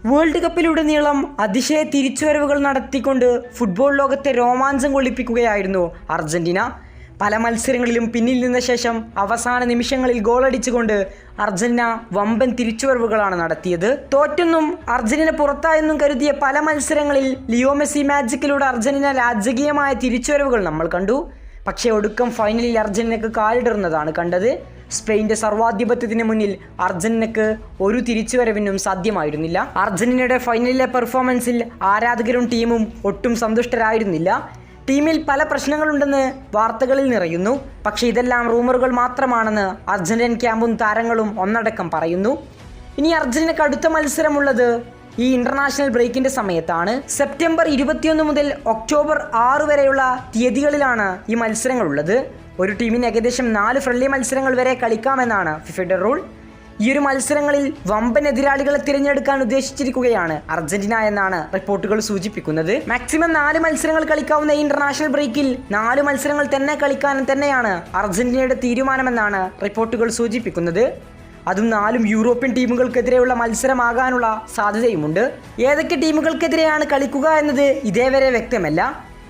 World കപ്പിലുടനീളം അതിശയ തിരിച്ചുവരവുകൾ നടത്തിക്കൊണ്ട് football ലോകത്തെ രോമാഞ്ചം കൊള്ളിപ്പിക്കുകയായിരുന്നു Argentina. പല മത്സരങ്ങളിലും പിന്നിൽ നിന്ന ശേഷം അവസാന നിമിഷങ്ങളിൽ ഗോളടിച്ചുകൊണ്ട് അർജന്റീന വമ്പൻ തിരിച്ചുവരവുകളാണ് നടത്തിയത്. തോറ്റെന്നും അർജന്റീന പുറത്തായെന്നും കരുതിയ പല മത്സരങ്ങളിൽ ലിയോ മെസ്സി മാജിക്കിലൂടെ അർജന്റീന രാജകീയമായ തിരിച്ചുവരവുകൾ നമ്മൾ കണ്ടു. പക്ഷേ ഒടുക്കം ഫൈനലിൽ അർജന്റീനക്ക് കാലിടറുന്നതാണ് കണ്ടത്. സ്പെയിൻ്റെ സർവാധിപത്യത്തിന് മുന്നിൽ അർജന്റീനക്ക് ഒരു തിരിച്ചുവരവിനും സാധ്യമായിരുന്നില്ല. അർജന്റീനയുടെ ഫൈനലിലെ പെർഫോമൻസിൽ ആരാധകരും ടീമും ഒട്ടും സന്തുഷ്ടരായിരുന്നില്ല. ടീമിൽ പല പ്രശ്നങ്ങളുണ്ടെന്ന് വാർത്തകളിൽ നിറയുന്നു. പക്ഷേ ഇതെല്ലാം റൂമറുകൾ മാത്രമാണെന്ന് അർജന്റീൻ ക്യാമ്പും താരങ്ങളും ഒന്നടക്കം പറയുന്നു. ഇനി അർജന്റീനക്ക് അടുത്ത മത്സരമുള്ളത് ഈ ഇന്റർനാഷണൽ ബ്രേക്കിന്റെ സമയത്താണ്. സെപ്റ്റംബർ 21 മുതൽ ഒക്ടോബർ 6 വരെയുള്ള തീയതികളിലാണ് ഈ മത്സരങ്ങളുള്ളത്. ഒരു ടീമിന് ഏകദേശം 4 ഫ്രണ്ട്ലി മത്സരങ്ങൾ വരെ കളിക്കാമെന്നാണ് ഫിഫയുടെ റൂൾ. ഈ ഒരു മത്സരങ്ങളിൽ വമ്പൻ എതിരാളികളെ തിരഞ്ഞെടുക്കാൻ ഉദ്ദേശിച്ചിരിക്കുകയാണ് അർജന്റീന എന്നാണ് റിപ്പോർട്ടുകൾ സൂചിപ്പിക്കുന്നത്. മാക്സിമം 4 മത്സരങ്ങൾ കളിക്കാവുന്ന ഈ ഇന്റർനാഷണൽ ബ്രേക്കിൽ 4 മത്സരങ്ങൾ തന്നെ കളിക്കാൻ തന്നെയാണ് അർജന്റീനയുടെ തീരുമാനമെന്നാണ് റിപ്പോർട്ടുകൾ സൂചിപ്പിക്കുന്നത്. അതും 4 യൂറോപ്യൻ ടീമുകൾക്കെതിരെയുള്ള മത്സരമാകാനുള്ള സാധ്യതയുമുണ്ട്. ഏതൊക്കെ ടീമുകൾക്കെതിരെയാണ് കളിക്കുക എന്നത് ഇതേവരെ വ്യക്തമല്ല.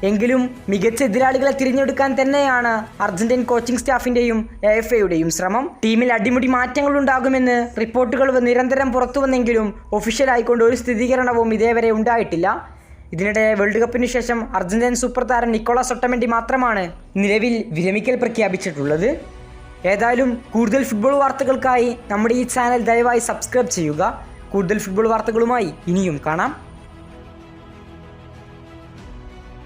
എങ്കിലും മികച്ച എതിരാളികളെ തിരഞ്ഞെടുക്കാൻ തന്നെയാണ് അർജന്റീൻ കോച്ചിംഗ് സ്റ്റാഫിന്റെയും AFAയുടെയും ശ്രമം. ടീമിൽ അടിമുടി മാറ്റങ്ങൾ ഉണ്ടാകുമെന്ന് റിപ്പോർട്ടുകൾ നിരന്തരം പുറത്തുവന്നെങ്കിലും ഒഫീഷ്യലായിക്കൊണ്ട് ഒരു സ്ഥിരീകരണവും ഇതേവരെ ഉണ്ടായിട്ടില്ല. ഇതിനിടെ വേൾഡ് കപ്പിന് ശേഷം അർജന്റീൻ സൂപ്പർ താരം നിക്കോളാസ് ഒട്ടമെൻഡി മാത്രമാണ് നിലവിൽ വിരമിക്കൽ പ്രഖ്യാപിച്ചിട്ടുള്ളത്. ഏതായാലും കൂടുതൽ ഫുട്ബോൾ വാർത്തകൾക്കായി നമ്മുടെ ഈ ചാനൽ ദയവായി സബ്സ്ക്രൈബ് ചെയ്യുക. കൂടുതൽ ഫുട്ബോൾ വാർത്തകളുമായി ഇനിയും കാണാം.